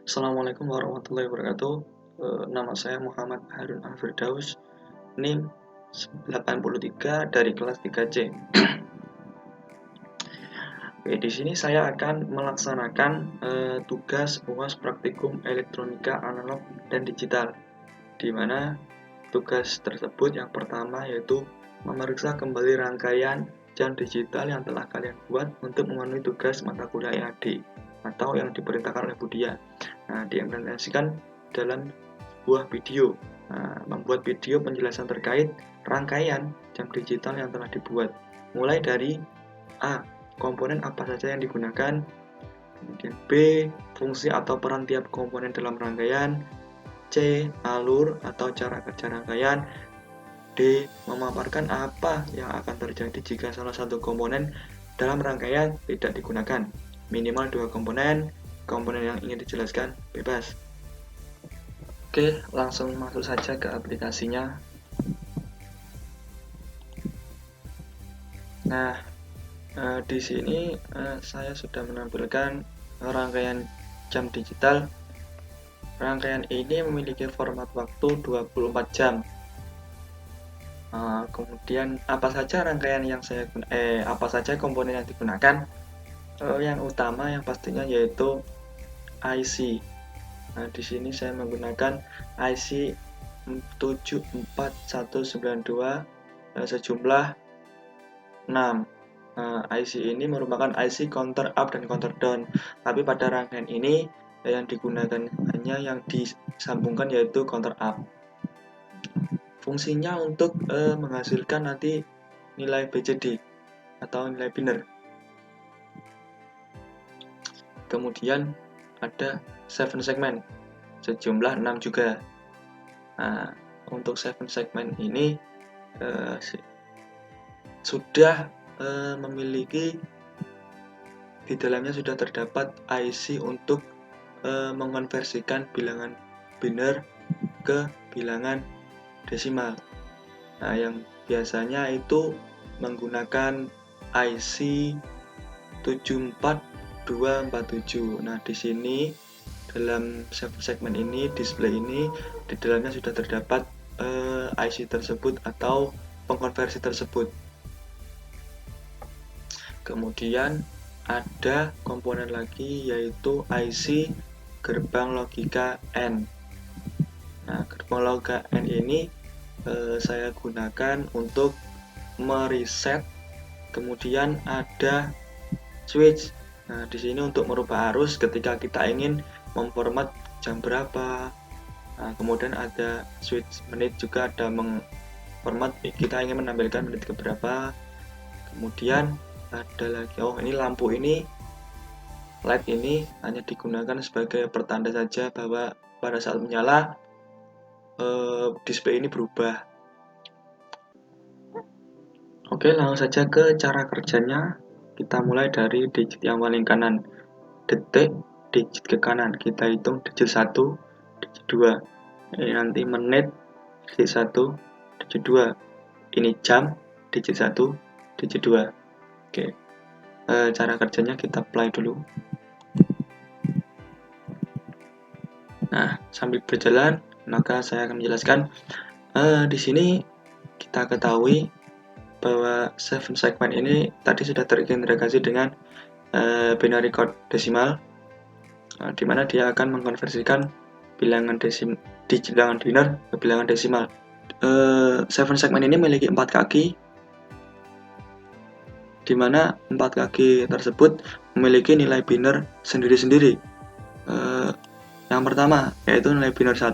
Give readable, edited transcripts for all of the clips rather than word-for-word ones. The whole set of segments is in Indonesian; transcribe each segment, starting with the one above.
Assalamualaikum warahmatullahi wabarakatuh. Nama saya Muhammad Harun Al-Firdaus, NIM 83 dari kelas 3C. Oke, di sini saya akan melaksanakan tugas UAS Praktikum Elektronika Analog dan Digital, di mana tugas tersebut yang pertama yaitu memeriksa kembali rangkaian jam digital yang telah kalian buat untuk memenuhi tugas mata kuliah EAD atau yang diperintahkan oleh Budia. Nah, diimplementasikan dalam sebuah video. Nah, membuat video penjelasan terkait rangkaian jam digital yang telah dibuat, mulai dari A. Komponen apa saja yang digunakan, kemudian B. Fungsi atau peran tiap komponen dalam rangkaian, C. Alur atau cara kerja rangkaian, D. Memaparkan apa yang akan terjadi jika salah satu komponen dalam rangkaian tidak digunakan. Minimal 2 komponen yang ingin dijelaskan bebas. Oke, langsung masuk saja ke aplikasinya. Nah, di sini saya sudah menampilkan rangkaian jam digital. Rangkaian ini memiliki format waktu 24 jam. Kemudian apa saja rangkaian yang apa saja komponen yang digunakan? Yang utama yang pastinya yaitu IC. Nah, di sini saya menggunakan IC 74192 sejumlah 6. IC ini merupakan IC counter up dan counter down. Tapi pada rangkaian ini yang digunakan hanya yang disambungkan yaitu counter up. Fungsinya untuk menghasilkan nanti nilai BCD atau nilai biner. Kemudian ada 7 segmen sejumlah 6 juga. Nah, untuk 7 segmen ini sudah memiliki, di dalamnya sudah terdapat IC untuk mengonversikan bilangan biner ke bilangan desimal. Nah, yang biasanya itu menggunakan IC 74247. Nah, di sini dalam segmen ini, display ini, di dalamnya sudah terdapat IC tersebut atau pengkonversi tersebut. Kemudian ada komponen lagi yaitu IC gerbang logika N. Nah, gerbang logika N ini saya gunakan untuk mereset. Kemudian ada switch. Nah, di sini untuk merubah arus ketika kita ingin memformat jam berapa. Nah, kemudian ada switch menit juga, ada memformat kita ingin menampilkan menit keberapa. Kemudian ada lagi, ini lampu ini, LED ini hanya digunakan sebagai pertanda saja bahwa pada saat menyala display ini berubah. Oke, langsung saja ke cara kerjanya. Kita mulai dari digit yang paling kanan, detik, digit ke kanan, kita hitung digit 1, digit 2. Ini nanti menit, digit 1, digit 2. Ini jam, digit 1, digit 2. Oke, cara kerjanya kita play dulu. Nah, sambil berjalan maka saya akan menjelaskan. Di sini kita ketahui bahwa 7 segmen ini tadi sudah terintegrasi dengan binary code desimal, di mana dia akan mengkonversikan bilangan bilangan biner ke bilangan desimal. 7 segmen ini memiliki 4 kaki, di mana 4 kaki tersebut memiliki nilai biner sendiri-sendiri. Yang pertama yaitu nilai biner 1,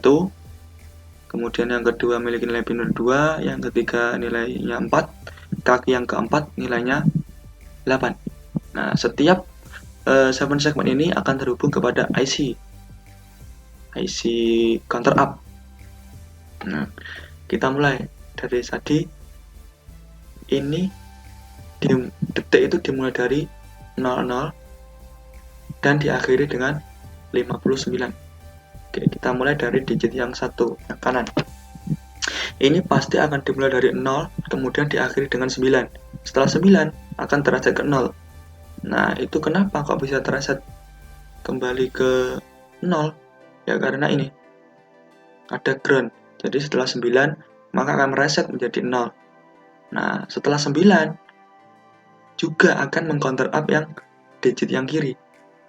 kemudian yang kedua memiliki nilai biner 2, yang ketiga nilainya 4, kaki yang keempat nilainya 8. Nah, setiap 7 segmen ini akan terhubung kepada IC counter up. Nah, kita mulai dari tadi. Ini detik itu dimulai dari 00 dan diakhiri dengan 59. Oke, kita mulai dari digit yang 1 yang kanan. Ini pasti akan dimulai dari 0 kemudian diakhiri dengan 9. Setelah 9 akan terreset ke 0. Nah, itu kenapa kok bisa terreset kembali ke 0? Ya karena ini ada ground. Jadi setelah 9 maka akan mereset menjadi 0. Nah, setelah 9 juga akan mengcounter up yang digit yang kiri.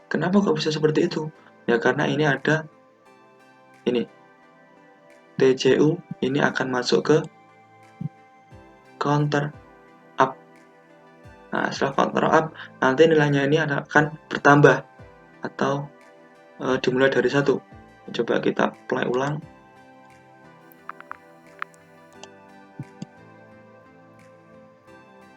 Kenapa kok bisa seperti itu? Ya karena ini ada ini TCU ini akan masuk ke counter up. Nah, setelah counter up nanti nilainya ini akan bertambah atau dimulai dari 1. Coba kita play ulang.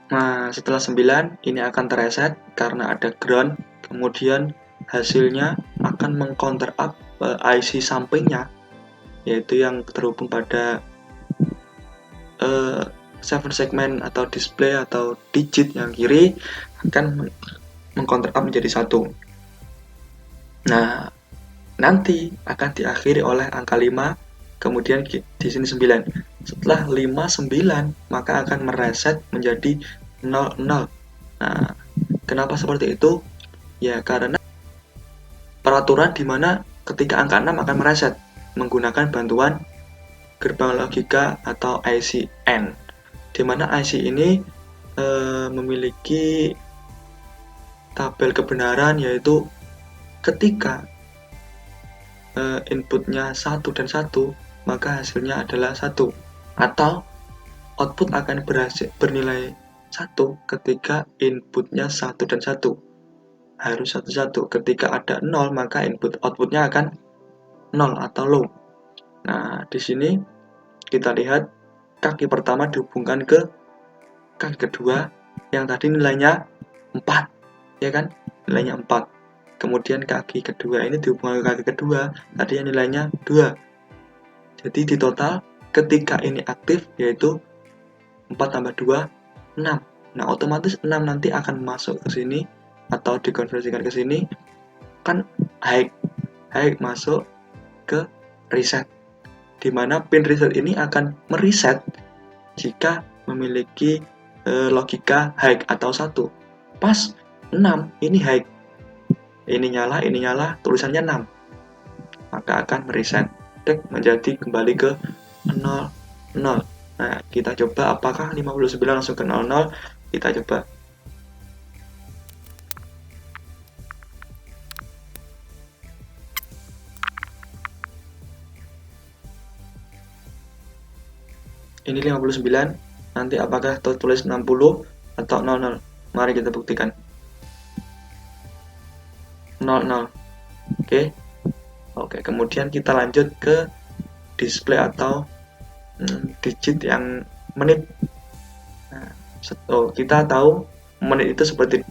Nah, setelah 9 ini akan tereset karena ada ground, kemudian hasilnya akan mengcounter up IC sampingnya, yaitu yang terhubung pada 7 segmen atau display atau digit yang kiri akan mengcounter up menjadi 1. Nah, nanti akan diakhiri oleh angka 5, kemudian di sini 9. Setelah 5, 9, maka akan mereset menjadi 0, 0. Nah, kenapa seperti itu? Ya, karena peraturan di mana ketika angka 6 akan mereset menggunakan bantuan gerbang logika atau IC N, di mana IC ini memiliki tabel kebenaran, yaitu ketika inputnya 1 dan 1 maka hasilnya adalah 1, atau output akan bernilai 1 ketika inputnya 1 dan 1, harus 1-1. Ketika ada 0 maka outputnya akan 0 atau low. Nah, di sini kita lihat kaki pertama dihubungkan ke kaki kedua yang tadi nilainya 4, ya kan? Nilainya 4. Kemudian kaki kedua ini dihubungkan ke kaki kedua tadi yang nilainya 2. Jadi di total ketika ini aktif yaitu 4 tambah 2, 6. Nah, otomatis 6 nanti akan masuk ke sini atau dikonversikan ke sini, kan high masuk ke reset, di mana pin reset ini akan mereset jika memiliki logika high atau 1. Pas 6 ini high, ini nyala, tulisannya 6, maka akan mereset menjadi kembali ke 0, 0. Nah, kita coba apakah 59 langsung ke 00. Kita coba. Ini 59, nanti apakah tertulis 60 atau 00? Mari kita buktikan. 00. Oke, kemudian kita lanjut ke display atau digit yang menit. Nah, kita tahu menit itu seperti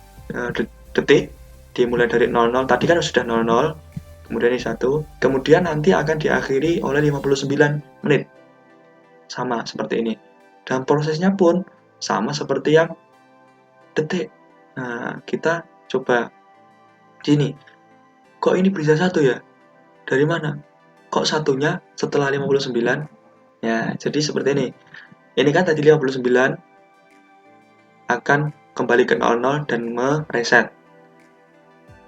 detik, dimulai dari 00, tadi kan sudah 00, kemudian ini 1, kemudian nanti akan diakhiri oleh 59 menit. Sama seperti ini. Dan prosesnya pun sama seperti yang detik. Nah, kita coba sini. Kok ini bisa 1 ya? Dari mana? Kok satunya setelah 59? Ya, jadi seperti ini. Ini kan tadi 59 akan kembali ke 00 dan mereset.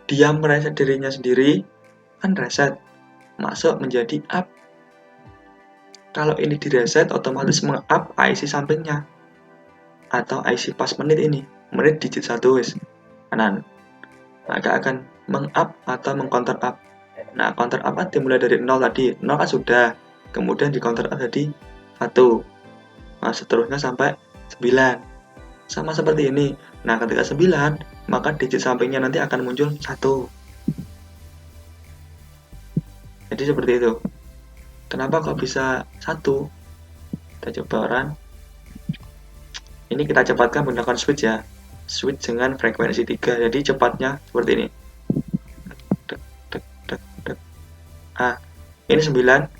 Dia mereset dirinya sendiri, kan reset, masuk menjadi up. Kalau ini direset, otomatis meng-up IC sampingnya atau IC pas menit ini, menit digit 1 wis kanan, maka akan meng-up atau meng-counter up. Nah, counter up kan dimulai dari 0 tadi, 0 kan sudah, kemudian di counter up jadi 1. Nah, seterusnya sampai 9. Sama seperti ini. Nah, ketika 9, maka digit sampingnya nanti akan muncul 1. Jadi seperti itu. Kenapa kok bisa 1? Kita coba run. Ini kita cepatkan menggunakan switch ya. Switch dengan frekuensi 3. Jadi cepatnya seperti ini. Ah, ini 9.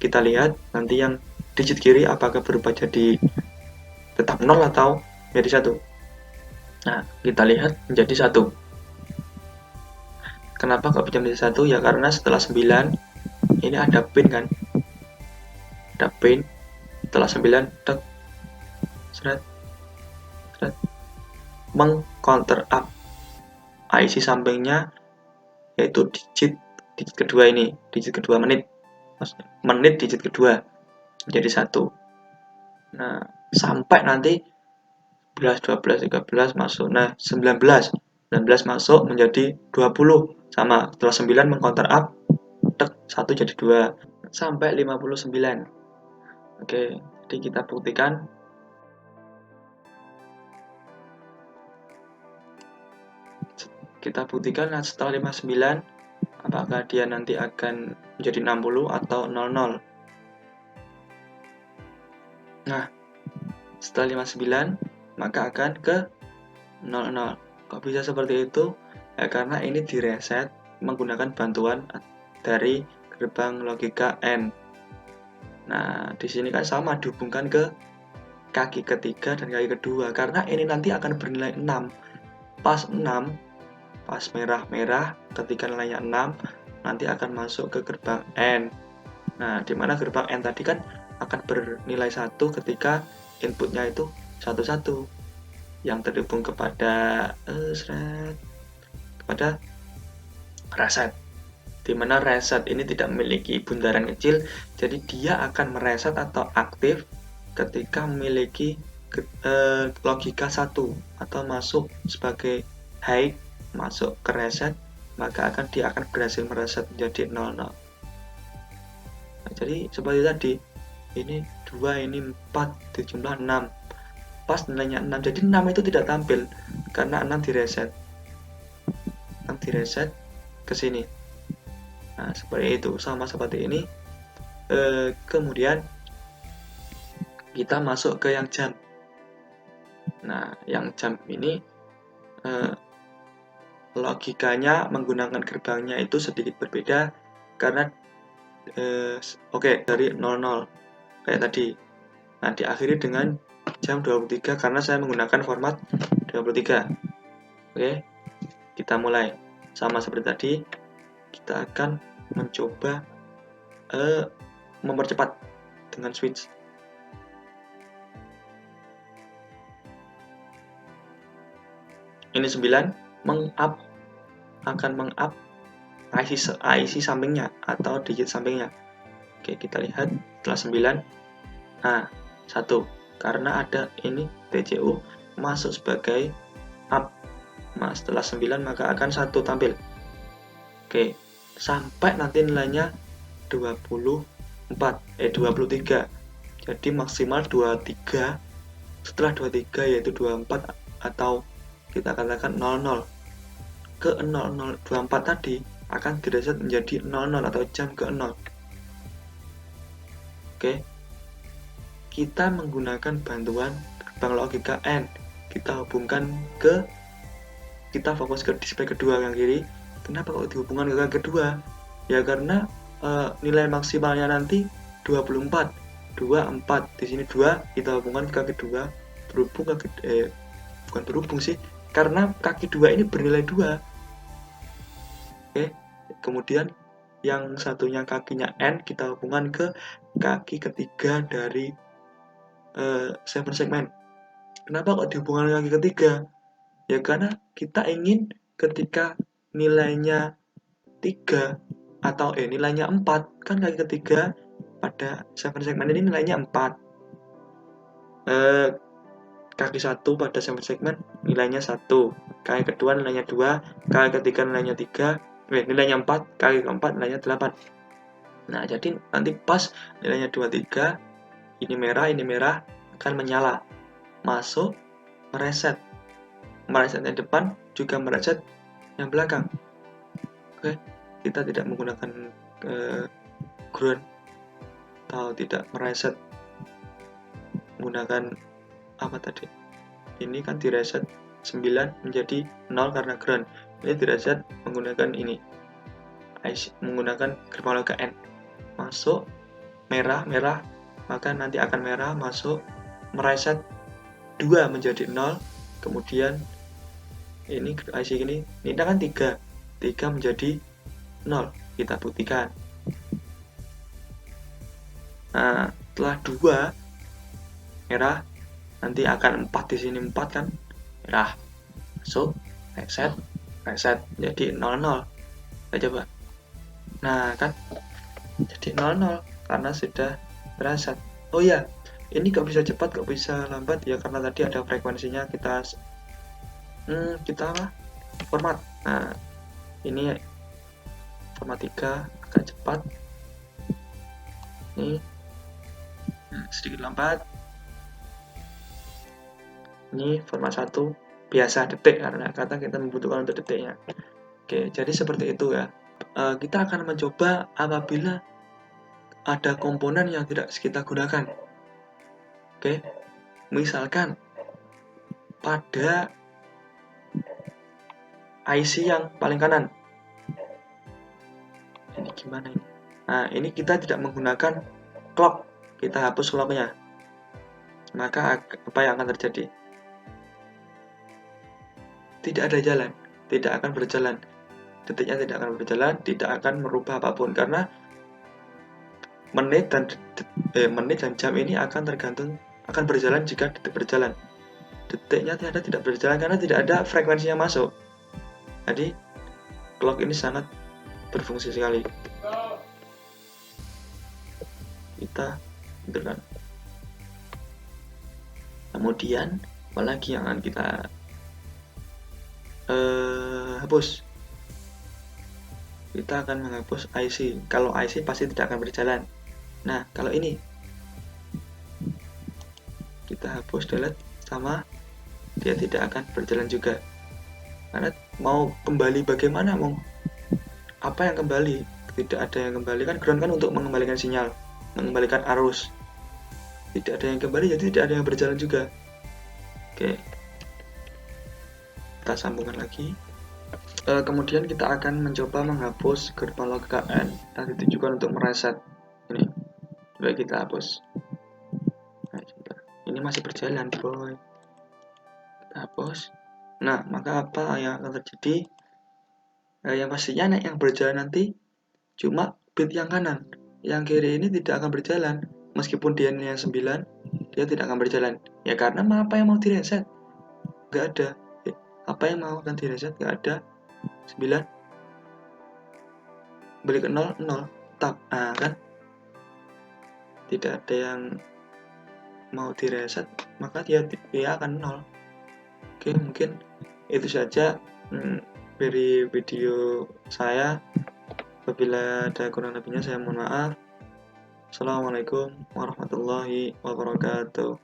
Kita lihat nanti yang digit kiri apakah berubah jadi tetap 0 atau jadi 1. Nah, kita lihat menjadi 1. Kenapa kok bisa menjadi 1? Ya karena setelah 9 ini ada pin kan, ada pin. Setelah 9 tek seret meng-counter up IC sampingnya yaitu digit digit kedua ini, digit kedua menit digit kedua menjadi 1. Nah, sampai nanti 11, 12, 13 masuk. Nah, 19 masuk menjadi 20. Sama, setelah 9 mengcounter up, tek, 1 jadi 2. Sampai 59. Oke, jadi kita buktikan. Kita buktikan setelah 59, apakah dia nanti akan menjadi 60 atau 00. Nah, setelah 59, maka akan ke 00. Kok bisa seperti itu? Ya, karena ini direset menggunakan bantuan dari gerbang logika AND. Nah, di sini kan sama, dihubungkan ke kaki ketiga dan kaki kedua, karena ini nanti akan bernilai 6. Pas 6, pas merah-merah, ketika nilainya 6, nanti akan masuk ke gerbang AND. Nah, di mana gerbang AND tadi kan akan bernilai 1 ketika inputnya itu 11 yang terhubung kepada reset, di mana reset ini tidak memiliki bundaran kecil, jadi dia akan mereset atau aktif ketika memiliki logika 1 atau masuk sebagai high, masuk ke reset, maka dia akan berhasil mereset menjadi 00. Nah, jadi seperti tadi, ini 2, ini 4, dijumlah 6. Pas nilainya 6, jadi 6 itu tidak tampil karena 6 direset. 6 direset ke sini. Nah, seperti itu, sama seperti ini. Kemudian kita masuk ke yang jam. Nah, yang jam ini logikanya menggunakan gerbangnya itu sedikit berbeda karena dari 00 kayak tadi. Nah, diakhiri dengan jam 23 karena saya menggunakan format 23. Oke, kita mulai. Sama seperti tadi, kita akan mencoba mempercepat dengan switch. Ini 9 akan meng-up IC sampingnya atau digit sampingnya. Oke, kita lihat setelah 9. Nah, 1 karena ada ini TCU masuk sebagai up. Nah, setelah 9 maka akan 1 tampil. Oke, sampai nanti nilainya 23. Jadi maksimal 23. Setelah 23 yaitu 24 atau kita katakan 00. Ke 0024 tadi akan direset menjadi 00 atau jam ke 0. Oke. Kita menggunakan bantuan gerbang logika AND. Kita fokus ke display kedua yang kiri. Kenapa kok dihubungkan ke kaki kedua? Ya karena nilai maksimalnya nanti 24. 24. Di sini 2 kita hubungkan ke kaki 2 berhubung bukan berhubung sih, karena kaki 2 ini bernilai 2. Oke. Kemudian yang satunya kakinya N kita hubungkan ke kaki ketiga dari 7 segmen. Kenapa kok dihubungkan ke kaki ketiga? Ya karena kita ingin ketika nilainya 3 atau nilainya 4, kan kaki ketiga pada 7 segmen ini nilainya 4. Kaki 1 pada 7 segmen nilainya 1, kaki kedua nilainya 2, kaki ketiga nilainya 3, nilainya 4, kaki keempat nilainya 8. Nah, jadi nanti pas nilainya 23, ini merah akan menyala, masuk, mereset yang depan, juga mereset yang belakang. Oke, kita tidak menggunakan ground atau tidak mereset menggunakan apa tadi, ini kan direset 9 menjadi 0 karena ground. Ini direset menggunakan ini, menggunakan gerbang logika N. Masuk merah, maka nanti akan merah, masuk, mereset 2 menjadi 0. Kemudian ini IC ini kan 3 menjadi 0. Kita buktikan. Nah, setelah 2 merah, nanti akan 4 di sini, 4 kan merah, masuk, reset jadi 00. Kita coba Nah kan jadi 00 karena sudah reset. Oh ya, ini kok bisa cepat kok bisa lambat ya, karena tadi ada frekuensinya kita apa, format. Nah ini format 3 agak cepat, ini sedikit lambat. Ini format 1 biasa detik karena kata kita membutuhkan untuk detiknya. Oke, jadi seperti itu ya. Kita akan mencoba apabila ada komponen yang tidak kita gunakan. Oke, misalkan pada IC yang paling kanan. Ini gimana ini? Nah, ini kita tidak menggunakan clock. Kita hapus clocknya. Maka apa yang akan terjadi? Tidak ada jalan, tidak akan berjalan. Detiknya tidak akan berjalan, tidak akan merubah apapun karena menit dan jam ini akan berjalan jika detik berjalan. Detiknya tidak berjalan karena tidak ada frekuensi yang masuk. Jadi clock ini sangat berfungsi sekali. Kita bentukkan. Kemudian apalagi yang akan kita hapus? Kita akan menghapus IC. Kalau IC pasti tidak akan berjalan. Nah, kalau ini kita hapus, delete, sama dia tidak akan berjalan juga. Karena mau kembali bagaimana, mau apa yang kembali? Tidak ada yang kembali, kan ground kan untuk mengembalikan sinyal, mengembalikan arus. Tidak ada yang kembali, jadi tidak ada yang berjalan juga. Oke, kita sambungkan lagi. Kemudian kita akan mencoba menghapus gerbang log KN yang ditujukan untuk mereset. Ini, coba kita hapus. Nah, ini masih berjalan, boy. Kita hapus. Nah, maka apa yang akan terjadi? Yang pastinya yang berjalan nanti cuma bit yang kanan. Yang kiri ini tidak akan berjalan. Meskipun dia yang 9, dia tidak akan berjalan. Ya karena apa yang mau direset? Nggak ada. Apa yang mau akan direset? Nggak ada. 9 balik ke 0, 0. Tab. Nah kan tidak ada yang mau direset, maka dia akan 0. Oke, mungkin itu saja dari video saya. Apabila ada kurang lebihnya saya mohon maaf. Assalamualaikum warahmatullahi wabarakatuh.